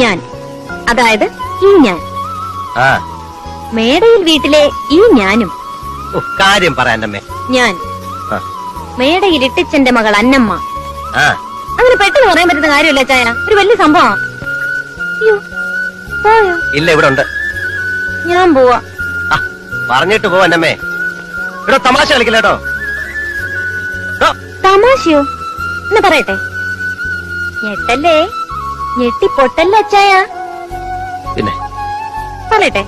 ഞാൻ, അതായത് ഈ ഞാൻ, ആ മേടയിൽ വീട്ടിലെ ഈ ഞാനും, കാര്യം പറയാനമ്മേ. ഞാൻ ആ. മേടയിൽ ഇട്ടിച്ചന്റെ മകൾ അന്നമ്മ. ആ അങ്ങനെ പെട്ടെന്ന് പറയാൻ പറ്റുന്ന കാര്യമല്ല ചായ, ഒരു വലിയ സംഭവം. പോയോ? ഇല്ല, ഇവിടെ ഉണ്ട്. ഞാൻ പോവാ. പറഞ്ഞിട്ട് പോ അന്നമ്മേ. ഇവിടെ തമാശ കളിക്കില്ല കേട്ടോ. തമാശയോ? എന്ന് പറയട്ടെ. ഞെട്ടല്ലേ, ഞെട്ടി പൊട്ടല്ലേ അച്ചായ? പിന്നെ പറയട്ടെ.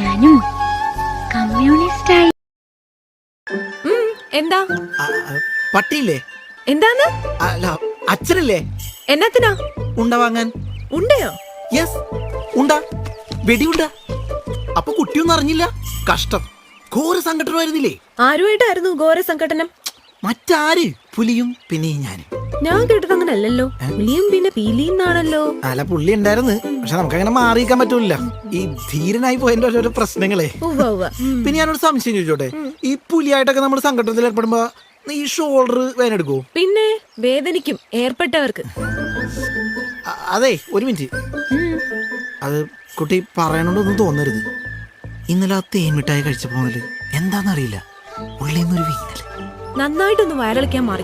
ഞാനും കമ്മ്യൂണിസ്റ്റായി. എന്താ പട്ടിയില്ലേ? എന്താന്ന്? അല്ല, അച്ഛനില്ലേ? എന്നത്തിനാ? ഉണ്ട വാങ്ങാൻ. ഉണ്ടയോ? യെസ്, ഉണ്ട, വെടിയുണ്ട. അപ്പൊ കുട്ടിയൊന്നും അറിഞ്ഞില്ല. കഷ്ടം, ഘോര സംഘടനമായിരുന്നില്ലേ? ആരുമായിട്ടായിരുന്നു ഘോര സംഘടനം? മറ്റാര്? പുലിയും പിന്നെ ഞാനും. ഞാൻ കേട്ടത് അങ്ങനെ അല്ലല്ലോ. പുലിയും പിന്നെ പീലിയും എന്നാണല്ലോ. അല്ല, പുള്ളി ഉണ്ടായിരുന്നു, പക്ഷെ നമുക്ക് അങ്ങനെ മാറിയിക്കാൻ പറ്റൂല. ഈ ധീരനായി പോയതിന്റെ ഓരോ പ്രശ്നങ്ങളെ. പിന്നെ ഞാനൊരു സംശയം ചോദിച്ചോട്ടെ, ഈ പുലിയായിട്ടൊക്കെ നമ്മൾ സംഘടനത്തിൽ ഏർപ്പെടുമ്പോ ഈ ഷോൾഡർ വേദനെടുക്കോ? പിന്നെ വേദനിക്കും ഏർപ്പെട്ടവർക്ക്. അതെ, ഒരു മിനിറ്റ്. അത് കുട്ടി പറയണോണ്ടൊന്നും തോന്നരുത്. ഇന്നലെ ആ തേൻമിഠായി കഴിച്ചപ്പോ മുതല് എന്താന്നറിയില്ല, ഉള്ളിന്നൊരു വീങ്ങല്. നന്നായിട്ടൊന്ന് വയറിളക്കാൻ മാറി.